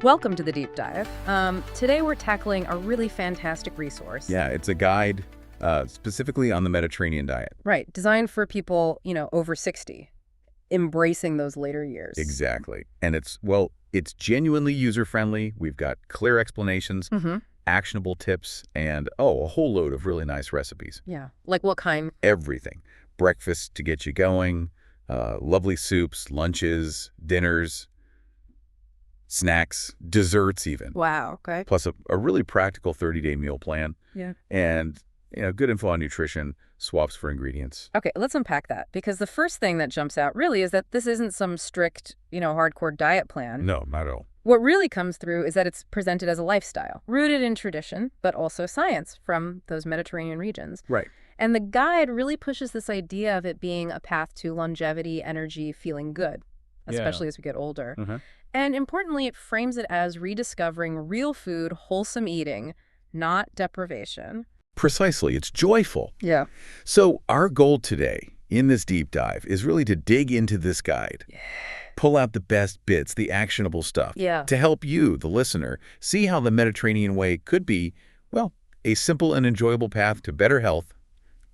Welcome to the deep dive. Today we're tackling a really fantastic resource. Yeah, it's a guide specifically on the Mediterranean diet. Right, designed for people, over 60, embracing those later years. Exactly. And it's genuinely user-friendly. We've got clear explanations, actionable tips, and, a whole load of really nice recipes. Yeah, like what kind? Everything. Breakfast to get you going, lovely soups, lunches, dinners, snacks, desserts even. Wow, okay. Plus a really practical 30-day meal plan. Yeah. And, good info on nutrition, swaps for ingredients. Okay, let's unpack that, because the first thing that jumps out really is that this isn't some strict, hardcore diet plan. No, not at all. What really comes through is that it's presented as a lifestyle, rooted in tradition, but also science from those Mediterranean regions. Right. And the guide really pushes this idea of it being a path to longevity, energy, feeling good, especially as we get older. And importantly, it frames it as rediscovering real food, wholesome eating, not deprivation. Precisely. It's joyful. Yeah. So our goal today in this deep dive is really to dig into this guide. Pull out the best bits, the actionable stuff. To help you, the listener, see how the Mediterranean way could be, a simple and enjoyable path to better health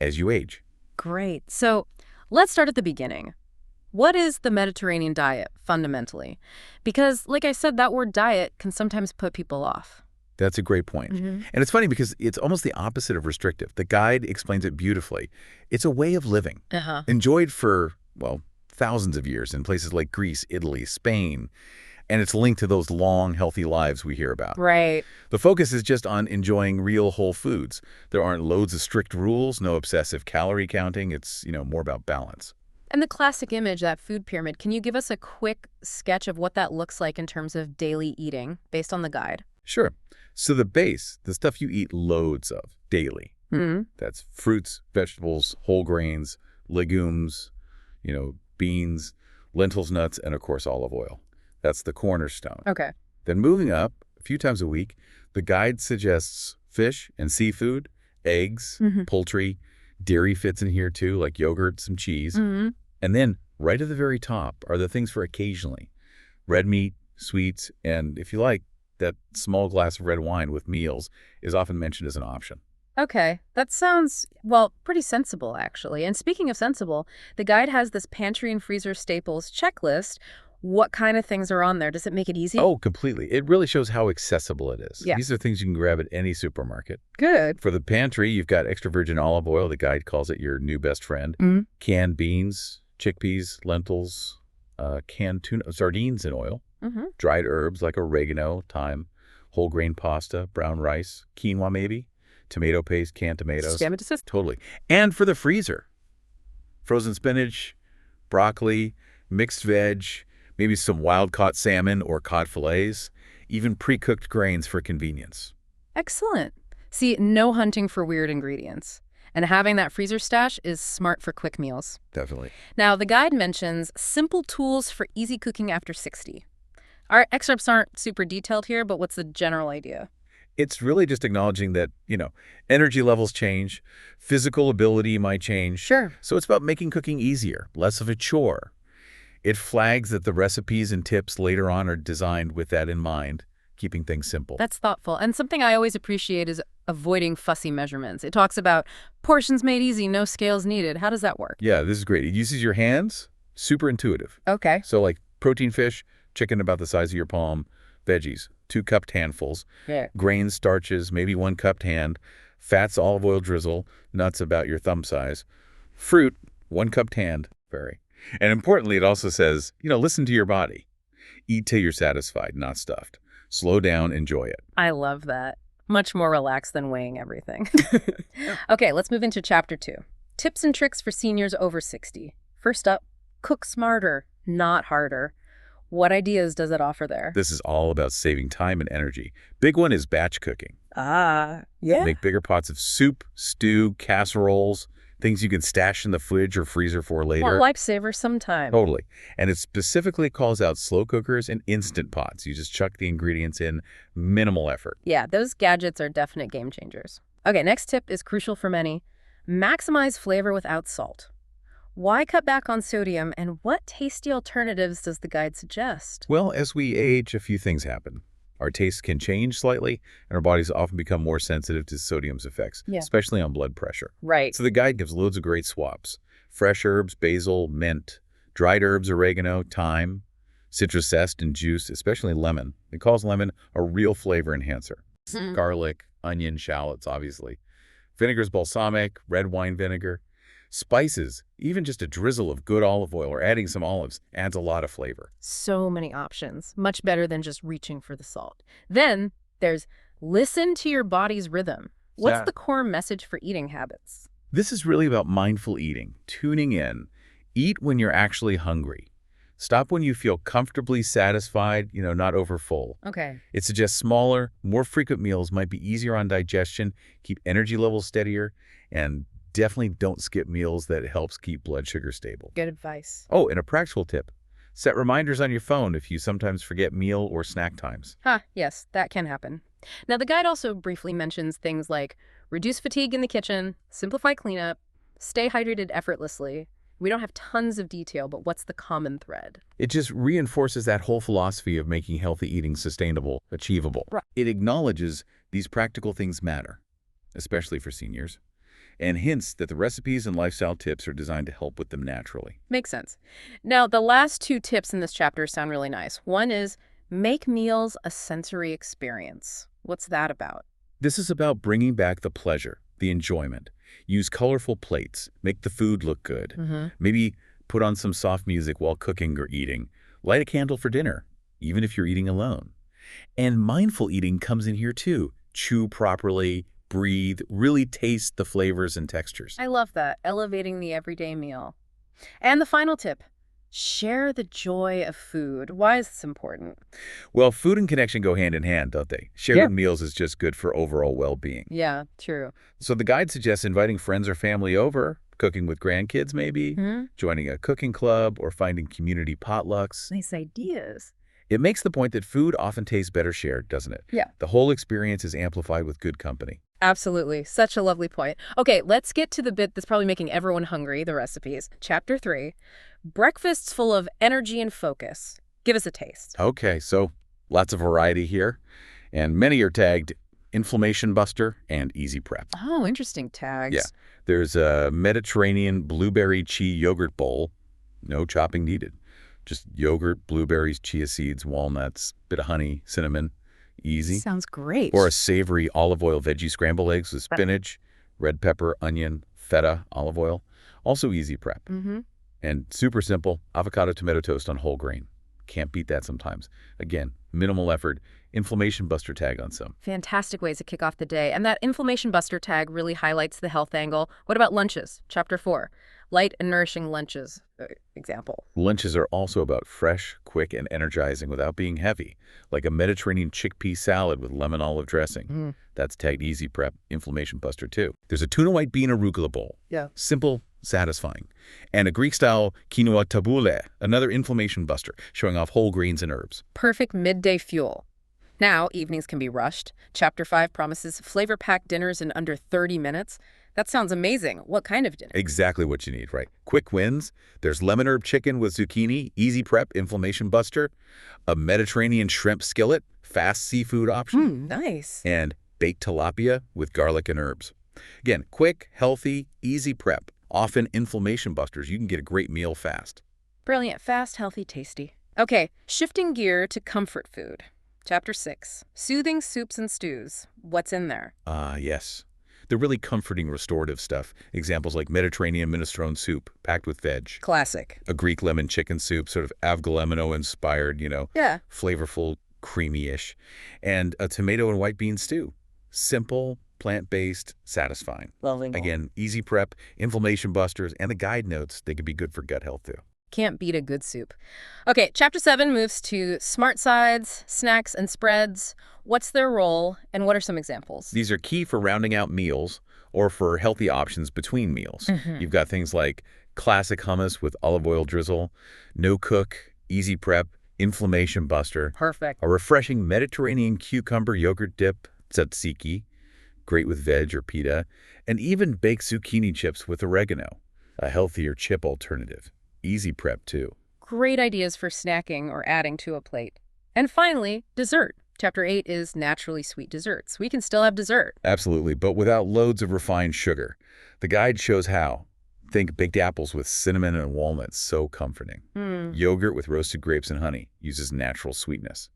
as you age. Great. So let's start at the beginning. What is the Mediterranean diet, fundamentally? Because, like I said, that word diet can sometimes put people off. That's a great point. And it's funny because it's almost the opposite of restrictive. The guide explains it beautifully. It's a way of living, enjoyed for, thousands of years in places like Greece, Italy, Spain. And it's linked to those long, healthy lives we hear about. Right. The focus is just on enjoying real whole foods. There aren't loads of strict rules, no obsessive calorie counting. It's, more about balance. And the classic image, that food pyramid, can you give us a quick sketch of what that looks like in terms of daily eating based on the guide? Sure. So the base, the stuff you eat loads of daily, that's fruits, vegetables, whole grains, legumes, beans, lentils, nuts, and of course olive oil. That's the cornerstone. Okay. Then moving up a few times a week, the guide suggests fish and seafood, eggs, poultry, dairy fits in here too, like yogurt, some cheese. And then right at the very top are the things for occasionally. Red meat, sweets, and if you like, that small glass of red wine with meals is often mentioned as an option. Okay. That sounds, pretty sensible, actually. And speaking of sensible, the guide has this pantry and freezer staples checklist. What kind of things are on there? Does it make it easy? Oh, completely. It really shows how accessible it is. Yeah. These are things you can grab at any supermarket. Good. For the pantry, you've got extra virgin olive oil. The guide calls it your new best friend. Canned beans, chickpeas, lentils, canned tuna, sardines in oil, dried herbs like oregano, thyme, whole grain pasta, brown rice, quinoa maybe, tomato paste, canned tomatoes. Totally. And for the freezer, frozen spinach, broccoli, mixed veg, maybe some wild-caught salmon or cod fillets, even pre-cooked grains for convenience. Excellent. See, no hunting for weird ingredients. And having that freezer stash is smart for quick meals. Definitely. Now, the guide mentions simple tools for easy cooking after 60. Our excerpts aren't super detailed here, but what's the general idea? It's really just acknowledging that, energy levels change, physical ability might change. Sure. So it's about making cooking easier, less of a chore. It flags that the recipes and tips later on are designed with that in mind, keeping things simple. That's thoughtful. And something I always appreciate is avoiding fussy measurements. It talks about portions made easy, no scales needed. How does that work? Yeah, this is great. It uses your hands, super intuitive. Okay. So like protein fish, chicken about the size of your palm, veggies, 2 cupped handfuls, grains, starches, maybe 1 cupped hand, fats, olive oil drizzle, nuts about your thumb size, fruit, 1 cupped hand, And importantly, it also says, listen to your body. Eat till you're satisfied, not stuffed. Slow down, enjoy it. I love that. Much more relaxed than weighing everything. Okay, let's move into chapter 2. Tips and tricks for seniors over 60. First up, cook smarter, not harder. What ideas does it offer there? This is all about saving time and energy. Big one is batch cooking. Yeah. Make bigger pots of soup, stew, casseroles, things you can stash in the fridge or freezer for later. Lifesaver sometime. Totally. And it specifically calls out slow cookers and instant pots. You just chuck the ingredients in, minimal effort. Yeah, those gadgets are definite game changers. Okay, next tip is crucial for many. Maximize flavor without salt. Why cut back on sodium, and what tasty alternatives does the guide suggest? Well, as we age, a few things happen. Our tastes can change slightly, and our bodies often become more sensitive to sodium's effects, especially on blood pressure. Right. So the guide gives loads of great swaps. Fresh herbs, basil, mint, dried herbs, oregano, thyme, citrus zest, and juice, especially lemon. It calls lemon a real flavor enhancer. Garlic, onion, shallots, obviously. Vinegar's balsamic, red wine vinegar. Spices, even just a drizzle of good olive oil or adding some olives adds a lot of flavor. So many options, much better than just reaching for the salt. Then there's listen to your body's rhythm. What's the core message for eating habits? This is really about mindful eating, tuning in. Eat when you're actually hungry. Stop when you feel comfortably satisfied, not overfull. Okay. It suggests smaller, more frequent meals might be easier on digestion, keep energy levels steadier, and definitely don't skip meals that helps keep blood sugar stable. Good advice. Oh, and a practical tip. Set reminders on your phone if you sometimes forget meal or snack times. Yes, that can happen. Now, the guide also briefly mentions things like reduce fatigue in the kitchen, simplify cleanup, stay hydrated effortlessly. We don't have tons of detail, but what's the common thread? It just reinforces that whole philosophy of making healthy eating sustainable, achievable. Right. It acknowledges these practical things matter, especially for seniors, and hints that the recipes and lifestyle tips are designed to help with them naturally. Makes sense. Now, the last two tips in this chapter sound really nice. One is make meals a sensory experience. What's that about? This is about bringing back the pleasure, the enjoyment. Use colorful plates, make the food look good. Maybe put on some soft music while cooking or eating. Light a candle for dinner, even if you're eating alone. And mindful eating comes in here too. Chew properly, breathe, really taste the flavors and textures. I love that, elevating the everyday meal. And the final tip, share the joy of food. Why is this important? Well, food and connection go hand in hand, don't they? Sharing meals is just good for overall well-being. Yeah, true. So the guide suggests inviting friends or family over, cooking with grandkids maybe, joining a cooking club, or finding community potlucks. Nice ideas. It makes the point that food often tastes better shared, doesn't it? Yeah. The whole experience is amplified with good company. Absolutely. Such a lovely point. Okay, let's get to the bit that's probably making everyone hungry, the recipes. Chapter 3, breakfasts full of energy and focus. Give us a taste. Okay, so lots of variety here, and many are tagged Inflammation Buster and Easy Prep. Oh, interesting tags. Yeah. There's a Mediterranean blueberry chia yogurt bowl. No chopping needed. Just yogurt, blueberries, chia seeds, walnuts, bit of honey, cinnamon. Easy. Sounds great. Or a savory olive oil veggie scrambled eggs with spinach, red pepper, onion, feta, olive oil. Also easy prep. And super simple, avocado tomato toast on whole grain. Can't beat that sometimes. Again, minimal effort, inflammation buster tag on some. Fantastic ways to kick off the day. And that inflammation buster tag really highlights the health angle. What about lunches? Chapter 4, light and nourishing lunches. Example. Lunches are also about fresh, quick, and energizing without being heavy, like a Mediterranean chickpea salad with lemon olive dressing. That's tagged easy prep, inflammation buster too. There's a tuna white bean arugula bowl. Yeah. Simple, satisfying. And a Greek-style quinoa tabbouleh, another inflammation buster, showing off whole grains and herbs. Perfect midday fuel. Now, evenings can be rushed. Chapter 5 promises flavor-packed dinners in under 30 minutes. That sounds amazing. What kind of dinner? Exactly what you need, right? Quick wins. There's lemon herb chicken with zucchini, easy prep, inflammation buster, a Mediterranean shrimp skillet, fast seafood option. Nice. And baked tilapia with garlic and herbs. Again, quick, healthy, easy prep. Often inflammation busters. You can get a great meal fast. Brilliant. Fast, healthy, tasty. Okay, shifting gear to comfort food. Chapter 6, soothing soups and stews. What's in there? Yes. They're really comforting, restorative stuff. Examples like Mediterranean minestrone soup, packed with veg. Classic. A Greek lemon chicken soup, sort of avgolemino-inspired, Yeah. flavorful, creamy-ish. And a tomato and white bean stew. Simple, plant-based, satisfying. Lovely. Again, easy prep, inflammation busters, and the guide notes, they can be good for gut health too. Can't beat a good soup. Okay, Chapter 7 moves to smart sides, snacks, and spreads. What's their role, and what are some examples? These are key for rounding out meals or for healthy options between meals. You've got things like classic hummus with olive oil drizzle, no cook, easy prep, inflammation buster. Perfect. A refreshing Mediterranean cucumber yogurt dip, tzatziki, great with veg or pita, and even baked zucchini chips with oregano, a healthier chip alternative. Easy prep too. Great ideas for snacking or adding to a plate. And finally, dessert. Chapter 8 is naturally sweet desserts. We can still have dessert. Absolutely, but without loads of refined sugar. The guide shows how. Think baked apples with cinnamon and walnuts, so comforting. Yogurt with roasted grapes and honey uses natural sweetness.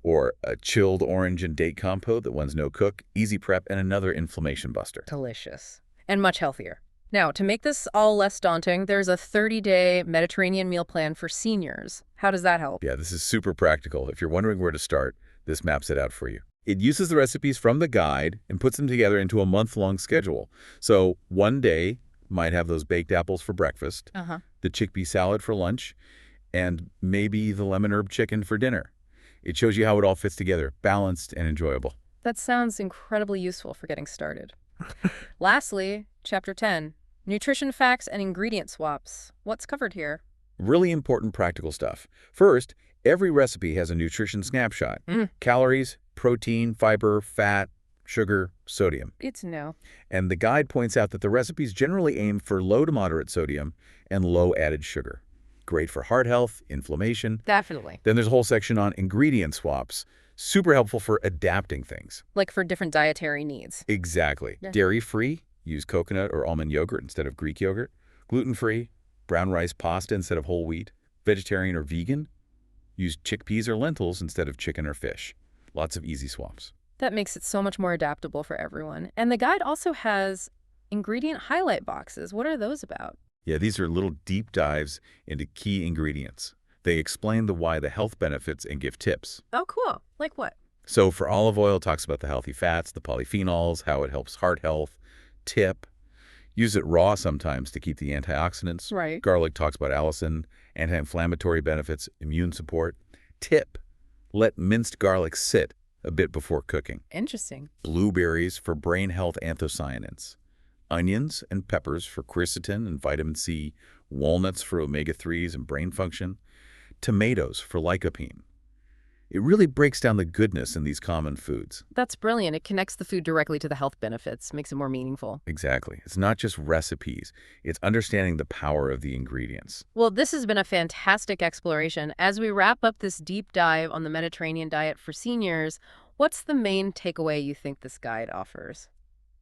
Or a chilled orange and date compote that one's no cook, easy prep, and another inflammation buster. Delicious. And much healthier. Now, to make this all less daunting, there's a 30-day Mediterranean meal plan for seniors. How does that help? Yeah, this is super practical. If you're wondering where to start, this maps it out for you. It uses the recipes from the guide and puts them together into a month-long schedule. So one day might have those baked apples for breakfast, the chickpea salad for lunch, and maybe the lemon herb chicken for dinner. It shows you how it all fits together, balanced and enjoyable. That sounds incredibly useful for getting started. Lastly, Chapter 10, Nutrition Facts and Ingredient Swaps. What's covered here? Really important practical stuff. First, every recipe has a nutrition snapshot. Calories, protein, fiber, fat, sugar, sodium. Good to know. And the guide points out that the recipes generally aim for low to moderate sodium and low added sugar. Great for heart health, inflammation. Definitely. Then there's a whole section on ingredient swaps. Super helpful for adapting things. Like for different dietary needs. Exactly. Yeah. Dairy-free, use coconut or almond yogurt instead of Greek yogurt. Gluten-free, brown rice pasta instead of whole wheat. Vegetarian or vegan, use chickpeas or lentils instead of chicken or fish. Lots of easy swaps. That makes it so much more adaptable for everyone. And the guide also has ingredient highlight boxes. What are those about? Yeah, these are little deep dives into key ingredients. They explain the why, the health benefits, and give tips. Oh, cool. Like what? So for olive oil, it talks about the healthy fats, the polyphenols, how it helps heart health. Tip, use it raw sometimes to keep the antioxidants. Right. Garlic talks about allicin, anti-inflammatory benefits, immune support. Tip, let minced garlic sit a bit before cooking. Interesting. Blueberries for brain health anthocyanins. Onions and peppers for quercetin and vitamin C. Walnuts for omega-3s and brain function. Tomatoes for lycopene. It really breaks down the goodness in these common foods. That's brilliant. It connects the food directly to the health benefits, makes it more meaningful. Exactly. It's not just recipes. It's understanding the power of the ingredients. Well, this has been a fantastic exploration. As we wrap up this deep dive on the Mediterranean diet for seniors, what's the main takeaway you think this guide offers?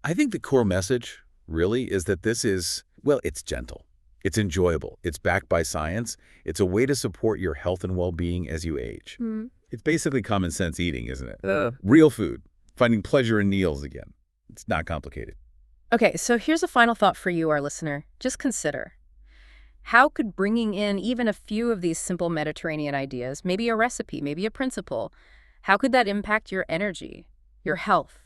I think the core message, really, is that this is, well, it's gentle. It's enjoyable. It's backed by science. It's a way to support your health and well-being as you age. It's basically common sense eating, isn't it? Real food. Finding pleasure in meals again. It's not complicated. Okay, so here's a final thought for you, our listener. Just consider. How could bringing in even a few of these simple Mediterranean ideas, maybe a recipe, maybe a principle, how could that impact your energy, your health,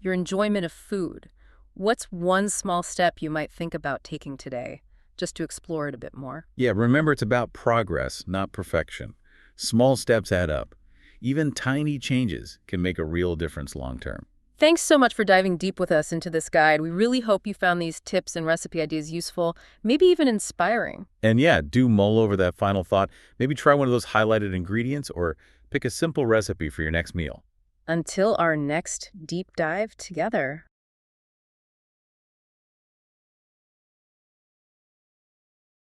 your enjoyment of food? What's one small step you might think about taking today, just to explore it a bit more? Yeah, remember it's about progress, not perfection. Small steps add up. Even tiny changes can make a real difference long term. Thanks so much for diving deep with us into this guide. We really hope you found these tips and recipe ideas useful, maybe even inspiring. And yeah, do mull over that final thought. Maybe try one of those highlighted ingredients or pick a simple recipe for your next meal. Until our next deep dive together.